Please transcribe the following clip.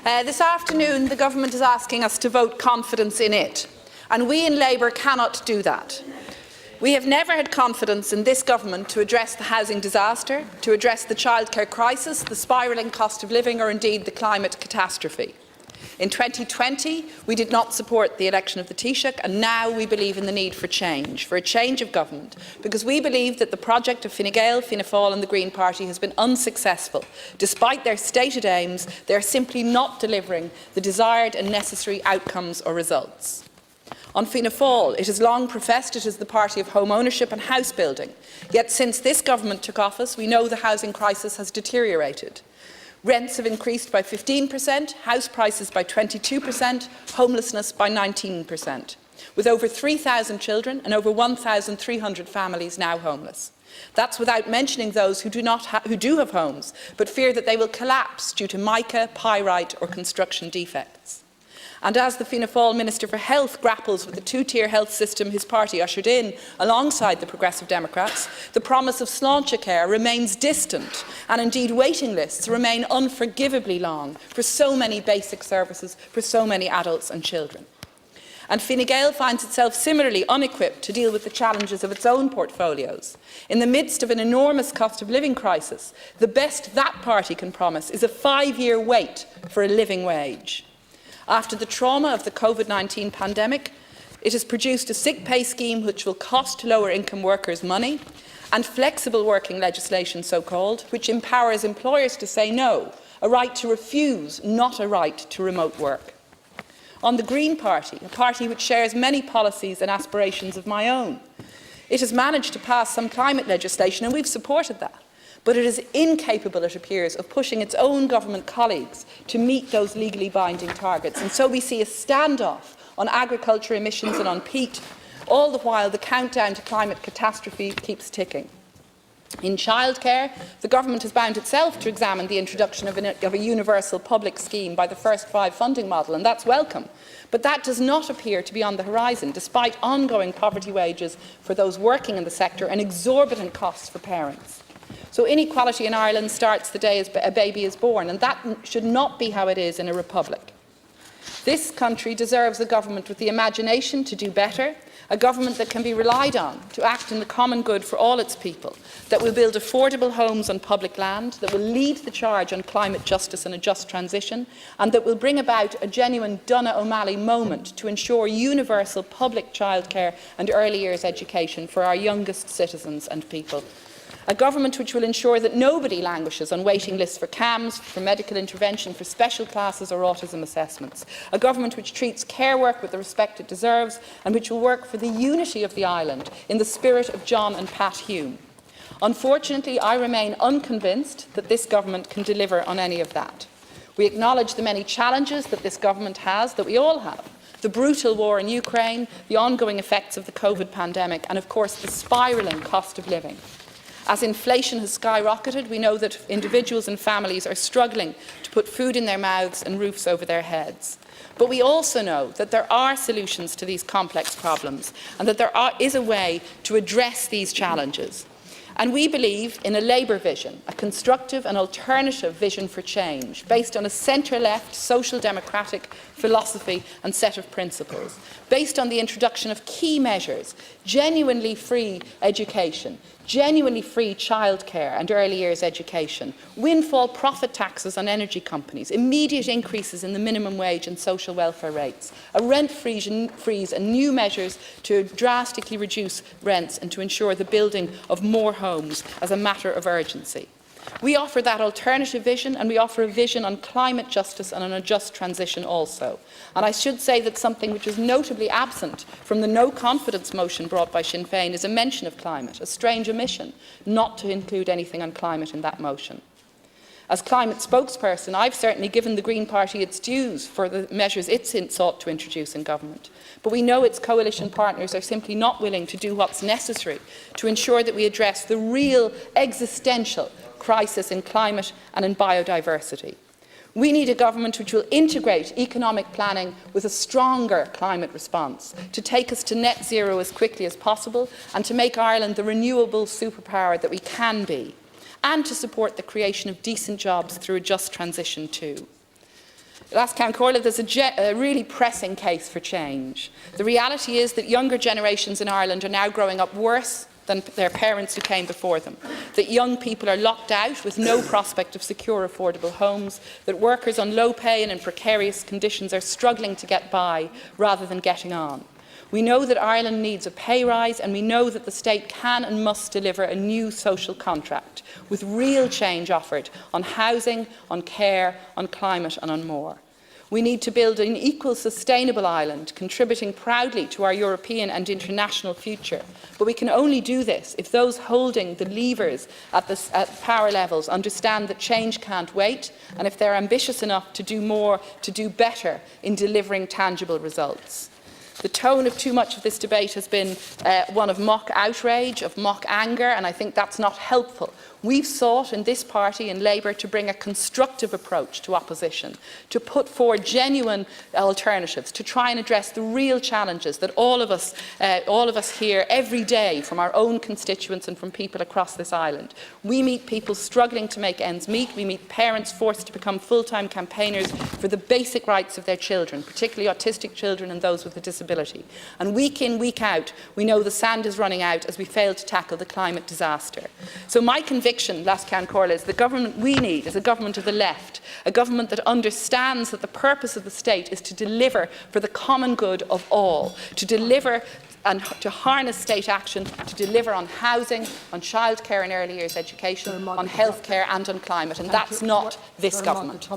This afternoon, the Government is asking us to vote confidence in it, and we in Labour cannot do that. We have never had confidence in this Government to address the housing disaster, to address the childcare crisis, the spiralling cost of living, or indeed the climate catastrophe. In 2020, we did not support the election of the Taoiseach, and now we believe in the need for change, for a change of government, because we believe that the project of Fine Gael, Fianna Fáil and the Green Party has been unsuccessful. Despite their stated aims, they are simply not delivering the desired and necessary outcomes or results. On Fianna Fáil, it has long professed it is the party of home ownership and house building. Yet since this government took office, we know the housing crisis has deteriorated. Rents have increased by 15%, house prices by 22%, homelessness by 19%, with over 3,000 children and over 1,300 families now homeless. That's without mentioning those who do have homes, but fear that they will collapse due to mica, pyrite or construction defects. And as the Fianna Fáil Minister for Health grapples with the two-tier health system his party ushered in alongside the Progressive Democrats, the promise of sláinte care remains distant, and indeed waiting lists remain unforgivably long for so many basic services for so many adults and children. And Fine Gael finds itself similarly unequipped to deal with the challenges of its own portfolios. In the midst of an enormous cost of living crisis, the best that party can promise is a 5-year wait for a living wage. After the trauma of the COVID-19 pandemic, it has produced a sick pay scheme which will cost lower-income workers money, and flexible working legislation, so-called, which empowers employers to say no, a right to refuse, not a right to remote work. On the Green Party, a party which shares many policies and aspirations of my own, it has managed to pass some climate legislation, and we've supported that. But it is incapable, it appears, of pushing its own government colleagues to meet those legally binding targets. And so we see a standoff on agriculture emissions and on peat, all the while the countdown to climate catastrophe keeps ticking. In childcare, the government has bound itself to examine the introduction of a universal public scheme by the First Five funding model, and that's welcome. But that does not appear to be on the horizon, despite ongoing poverty wages for those working in the sector and exorbitant costs for parents. So inequality in Ireland starts the day a baby is born, and that should not be how it is in a republic. This country deserves a government with the imagination to do better, a government that can be relied on to act in the common good for all its people, that will build affordable homes on public land, that will lead the charge on climate justice and a just transition, and that will bring about a genuine Donna O'Malley moment to ensure universal public childcare and early years education for our youngest citizens and people. A government which will ensure that nobody languishes on waiting lists for CAMs, for medical intervention, for special classes or autism assessments. A government which treats care work with the respect it deserves and which will work for the unity of the island in the spirit of John and Pat Hume. Unfortunately, I remain unconvinced that this government can deliver on any of that. We acknowledge the many challenges that this government has, that we all have. The brutal war in Ukraine, the ongoing effects of the COVID pandemic, and of course the spiralling cost of living. As inflation has skyrocketed, we know that individuals and families are struggling to put food in their mouths and roofs over their heads. But we also know that there are solutions to these complex problems and that there is a way to address these challenges. And we believe in a Labour vision, a constructive and alternative vision for change, based on a centre-left, social democratic philosophy and set of principles, based on the introduction of key measures, genuinely free education, genuinely free childcare and early years education, windfall profit taxes on energy companies, immediate increases in the minimum wage and social welfare rates, a rent freeze and new measures to drastically reduce rents and to ensure the building of more homes as a matter of urgency. We offer that alternative vision, and we offer a vision on climate justice and on a just transition also. And I should say that something which is notably absent from the no confidence motion brought by Sinn Féin is a mention of climate, a strange omission not to include anything on climate in that motion. As climate spokesperson, I've certainly given the Green Party its dues for the measures it's sought to introduce in government. But we know its coalition partners are simply not willing to do what's necessary to ensure that we address the real existential crisis in climate and in biodiversity. We need a government which will integrate economic planning with a stronger climate response to take us to net zero as quickly as possible and to make Ireland the renewable superpower that we can be, and to support the creation of decent jobs through a just transition too. Last Count Corla, there's a really pressing case for change. The reality is that younger generations in Ireland are now growing up worse than their parents who came before them, that young people are locked out with no prospect of secure, affordable homes, that workers on low pay and in precarious conditions are struggling to get by rather than getting on. We know that Ireland needs a pay rise, and we know that the state can and must deliver a new social contract with real change offered on housing, on care, on climate and on more. We need to build an equal, sustainable Ireland, contributing proudly to our European and international future. But we can only do this if those holding the levers at power levels understand that change can't wait, and if they're ambitious enough to do more, to do better in delivering tangible results. The tone of too much of this debate has been one of mock outrage, of mock anger, and I think that's not helpful. We've sought in this party, in Labour, to bring a constructive approach to opposition, to put forward genuine alternatives, to try and address the real challenges that all of us hear every day from our own constituents and from people across this island. We meet people struggling to make ends meet. We meet parents forced to become full-time campaigners for the basic rights of their children, particularly autistic children and those with a disability. And week in, week out, we know the sand is running out as we fail to tackle the climate disaster. So my conviction, Last Count Corla, is the government we need is a government of the left, a government that understands that the purpose of the state is to deliver for the common good of all, to deliver and to harness state action to deliver on housing, on childcare and early years education, on healthcare and on climate, and that's not this government.